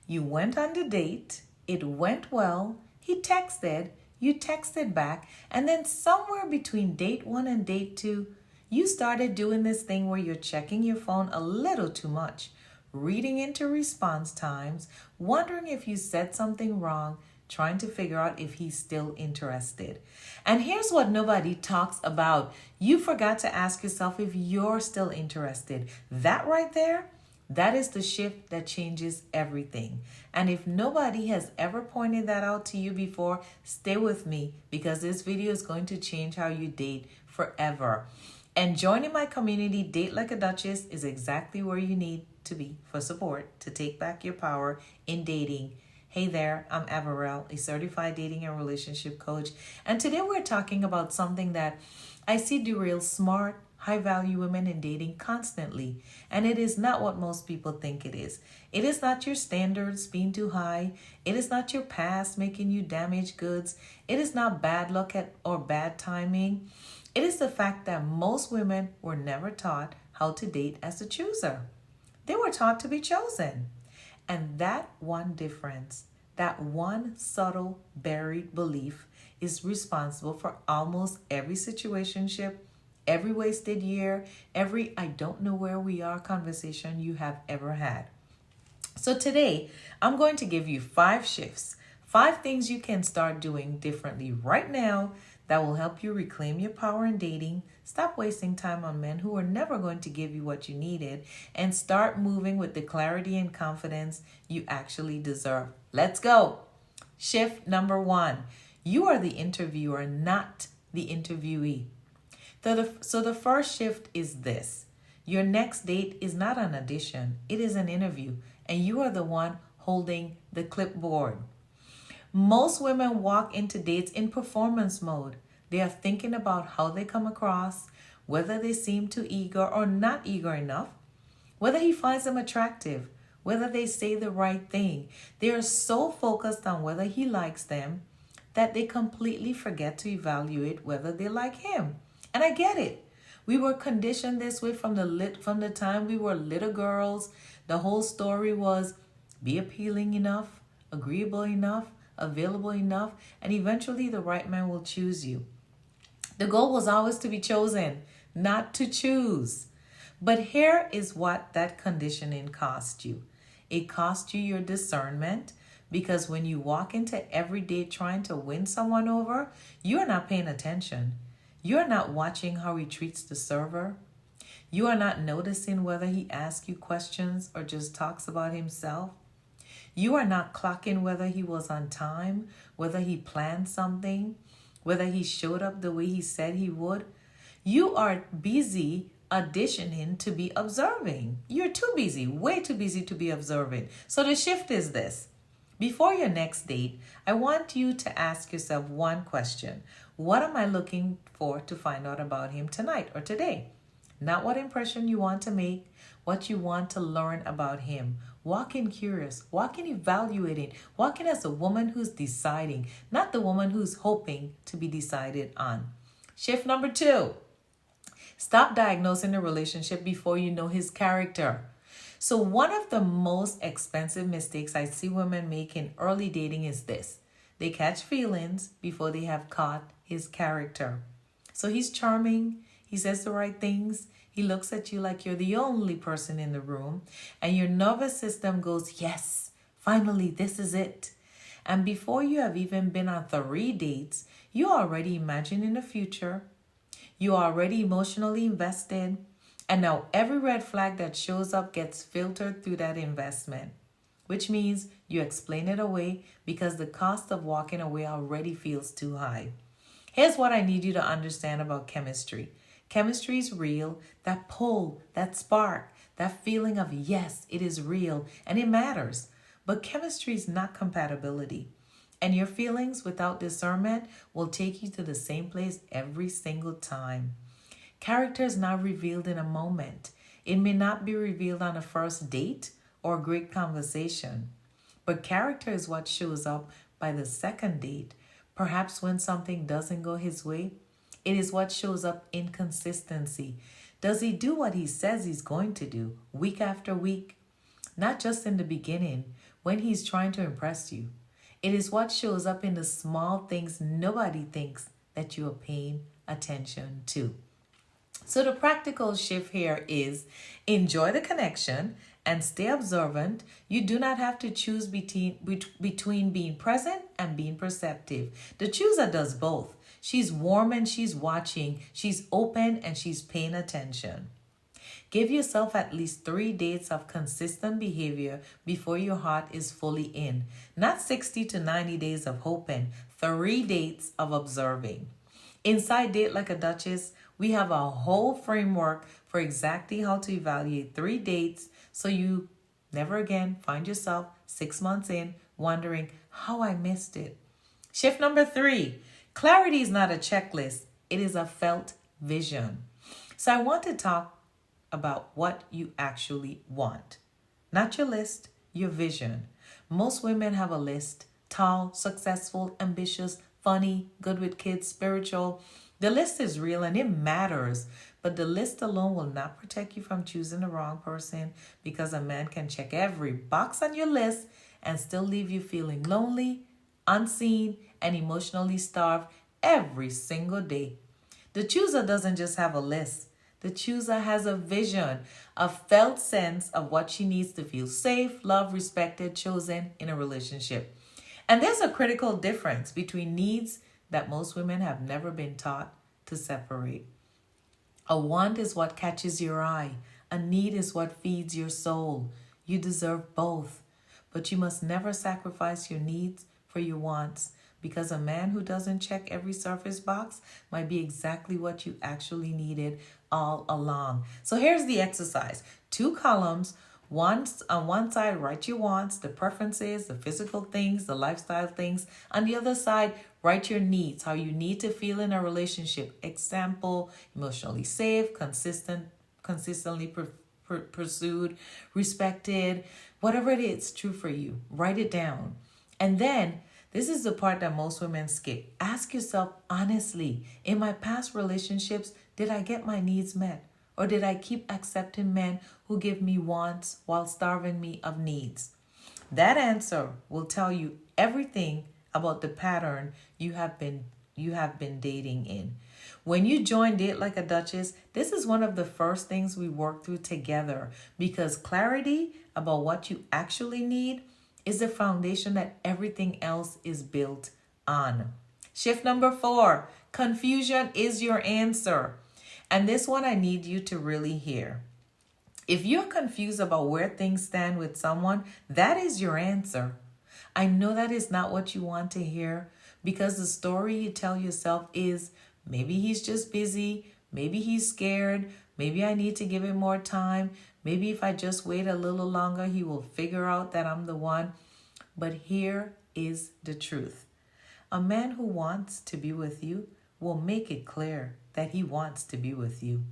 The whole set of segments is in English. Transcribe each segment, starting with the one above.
You went on the date, it went well, he texted, you texted back, and then somewhere between date 1 and date 2, you started doing this thing where you're checking your phone a little too much, reading into response times, wondering if you said something wrong, trying to figure out if he's still interested. And here's what nobody talks about. You forgot to ask yourself if you're still interested. That right there, that is the shift that changes everything. And if nobody has ever pointed that out to you before, stay with me because this video is going to change how you date forever. And joining my community, Date Like a Duchess, is exactly where you need to be for support to take back your power in dating. Hey there, I'm Avarel, a certified dating and relationship coach. And today we're talking about something that I see derail smart, high-value women in dating constantly. And it is not what most people think it is. It is not your standards being too high. It is not your past making you damaged goods. It is not bad luck or bad timing. It is the fact that most women were never taught how to date as a chooser. They were taught to be chosen. And that one difference, that one subtle buried belief is responsible for almost every situationship, every wasted year, every I don't know where we are conversation you have ever had. So today, I'm going to give you 5 shifts, 5 things you can start doing differently right now that will help you reclaim your power in dating, stop wasting time on men who are never going to give you what you needed, and start moving with the clarity and confidence you actually deserve. Let's go. Shift number 1. You are the interviewer, not the interviewee. So the first shift is this. Your next date is not an audition. It is an interview, and you are the one holding the clipboard. Most women walk into dates in performance mode. They are thinking about how they come across, whether they seem too eager or not eager enough, whether he finds them attractive, whether they say the right thing. They are so focused on whether he likes them that they completely forget to evaluate whether they like him. And I get it. We were conditioned this way from the time we were little girls. The whole story was be appealing enough, agreeable enough, available enough, and eventually the right man will choose you. The goal was always to be chosen, not to choose. But here is what that conditioning cost you. It cost you your discernment, because when you walk into every day trying to win someone over, you're not paying attention. You're not watching how he treats the server. You are not noticing whether he asks you questions or just talks about himself. You are not clocking whether he was on time, whether he planned something, whether he showed up the way he said he would. You are busy auditioning to be observing. You're too busy, way too busy to be observing. So the shift is this. Before your next date, I want you to ask yourself one question. What am I looking for to find out about him tonight or today? Not what impression you want to make, what you want to learn about him. Walk in curious, walk in evaluating, walk in as a woman who's deciding, not the woman who's hoping to be decided on. Shift number 2. Stop diagnosing the relationship before you know his character. So one of the most expensive mistakes I see women make in early dating is this. They catch feelings before they have caught his character. So he's charming, he says the right things, he looks at you like you're the only person in the room, and your nervous system goes, yes, finally, this is it. And before you have even been on 3 dates, you're already imagining the future. You're already emotionally invested. And now every red flag that shows up gets filtered through that investment, which means you explain it away because the cost of walking away already feels too high. Here's what I need you to understand about chemistry. Chemistry is real. That pull, that spark, that feeling of yes, it is real and it matters. But chemistry is not compatibility. And your feelings without discernment will take you to the same place every single time. Character is not revealed in a moment. It may not be revealed on a first date or a great conversation. But character is what shows up by the second date. Perhaps when something doesn't go his way, it is what shows up in consistency. Does he do what he says he's going to do week after week? not just in the beginning when he's trying to impress you. It is what shows up in the small things nobody thinks that you are paying attention to. So the practical shift here is enjoy the connection and stay observant. You do not have to choose between being present and being perceptive. The chooser does both. She's warm and she's watching. She's open and she's paying attention. Give yourself at least 3 dates of consistent behavior before your heart is fully in. Not 60 to 90 days of hoping, 3 dates of observing. Inside Date Like a Duchess, we have a whole framework for exactly how to evaluate 3 dates so you never again find yourself 6 months in wondering how I missed it. Shift number 3, clarity is not a checklist. It is a felt vision. So I want to talk about what you actually want. Not your list, your vision. Most women have a list: tall, successful, ambitious, funny, good with kids, spiritual. The list is real and it matters, but the list alone will not protect you from choosing the wrong person, because a man can check every box on your list and still leave you feeling lonely, unseen, and emotionally starved every single day. The chooser doesn't just have a list. The chooser has a vision, a felt sense of what she needs to feel safe, loved, respected, chosen in a relationship. And there's a critical difference between needs that most women have never been taught to separate. A want is what catches your eye. A need is what feeds your soul. You deserve both, but you must never sacrifice your needs for your wants, because a man who doesn't check every surface box might be exactly what you actually needed all along. So here's the exercise. 2 columns. On one side, write your wants, the preferences, the physical things, the lifestyle things. On the other side, write your needs, how you need to feel in a relationship. Example: emotionally safe, consistently pursued, respected, whatever it is true for you. Write it down. And then this is the part that most women skip. Ask yourself honestly, in my past relationships, did I get my needs met? Or did I keep accepting men who give me wants while starving me of needs? That answer will tell you everything about the pattern you have been dating in. When you join Date Like a Duchess, this is one of the first things we work through together, because clarity about what you actually need is the foundation that everything else is built on. Shift number 4, confusion is your answer. And this one I need you to really hear. If you're confused about where things stand with someone, that is your answer. I know that is not what you want to hear, because the story you tell yourself is, maybe he's just busy, maybe he's scared, maybe I need to give him more time, maybe if I just wait a little longer, he will figure out that I'm the one. But here is the truth. A man who wants to be with you will make it clear that he wants to be with you.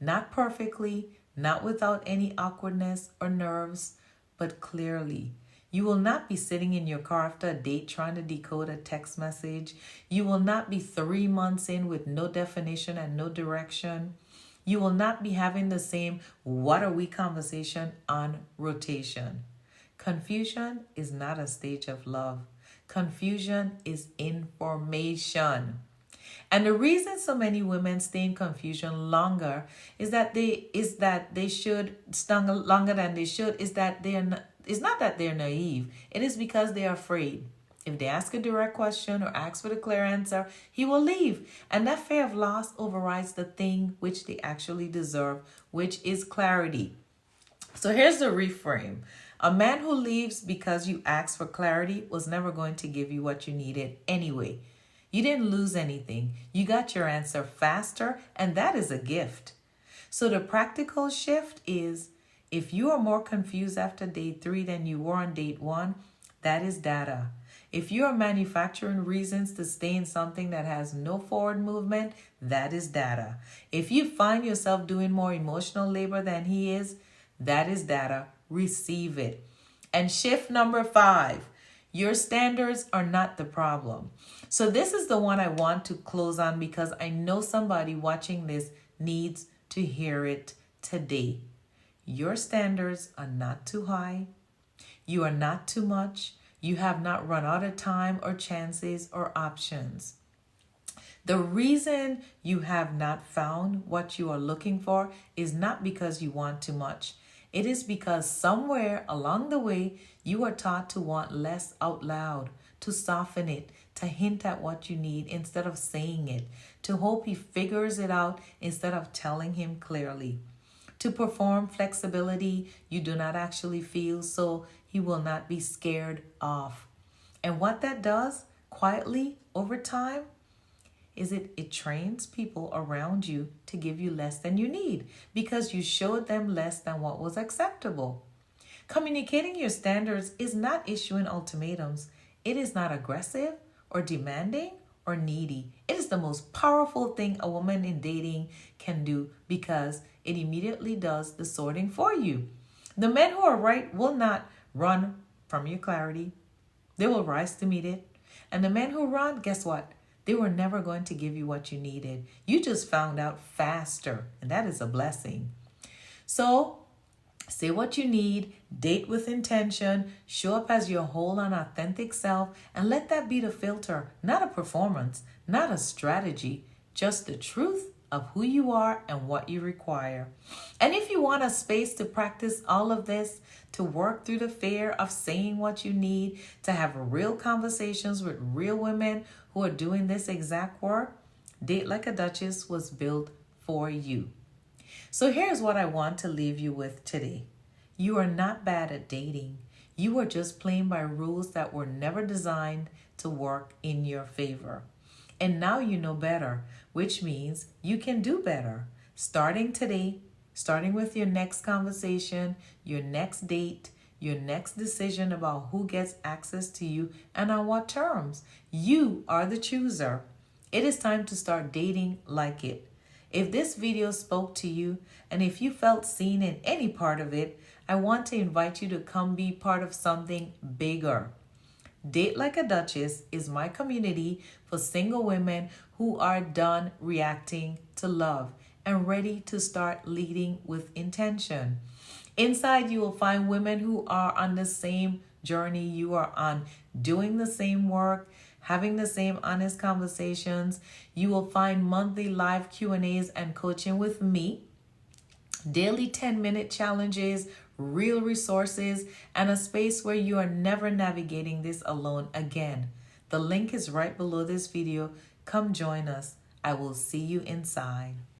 Not perfectly, not without any awkwardness or nerves, but clearly. You will not be sitting in your car after a date trying to decode a text message. You will not be 3 months in with no definition and no direction. You will not be having the same "what are we" conversation on rotation. Confusion is not a stage of love. Confusion is information. And the reason so many women stay in confusion longer is that they should stung longer than they should is that it's not that they're naive. It is because they're afraid. If they ask a direct question or ask for the clear answer, he will leave. And that fear of loss overrides the thing which they actually deserve, which is clarity. So here's the reframe. A man who leaves because you asked for clarity was never going to give you what you needed anyway. You didn't lose anything. You got your answer faster, and that is a gift. So the practical shift is, if you are more confused after date 3 than you were on date 1, that is data. If you are manufacturing reasons to stay in something that has no forward movement, that is data. If you find yourself doing more emotional labor than he is, that is data. Receive it. And shift number 5. Your standards are not the problem. So this is the one I want to close on, because I know somebody watching this needs to hear it today. Your standards are not too high. You are not too much. You have not run out of time or chances or options. The reason you have not found what you are looking for is not because you want too much. It is because somewhere along the way, you are taught to want less out loud, to soften it, to hint at what you need instead of saying it, to hope he figures it out instead of telling him clearly, to perform flexibility you do not actually feel so he will not be scared off. And what that does quietly over time is it trains people around you to give you less than you need because you showed them less than what was acceptable. Communicating your standards is not issuing ultimatums. It is not aggressive or demanding or needy. It is the most powerful thing a woman in dating can do because it immediately does the sorting for you. The men who are right will not run from your clarity. They will rise to meet it. And the men who run, guess what? They were never going to give you what you needed. You just found out faster, and that is a blessing. So, say what you need, date with intention, show up as your whole and authentic self, and let that be the filter, not a performance, not a strategy, just the truth of who you are and what you require. And if you want a space to practice all of this, to work through the fear of saying what you need, to have real conversations with real women who are doing this exact work, Date Like a Duchess was built for you. So here's what I want to leave you with today. You are not bad at dating. You are just playing by rules that were never designed to work in your favor. And now you know better, which means you can do better. Starting today, starting with your next conversation, your next date, your next decision about who gets access to you and on what terms. You are the chooser. It is time to start dating like it. If this video spoke to you and if you felt seen in any part of it, I want to invite you to come be part of something bigger. Date Like a Duchess is my community for single women who are done reacting to love and ready to start leading with intention. Inside, you will find women who are on the same journey you are on, doing the same work, having the same honest conversations. You will find monthly live Q&As and coaching with me, daily 10-minute challenges, real resources, and a space where you are never navigating this alone again. The link is right below this video. Come join us. I will see you inside.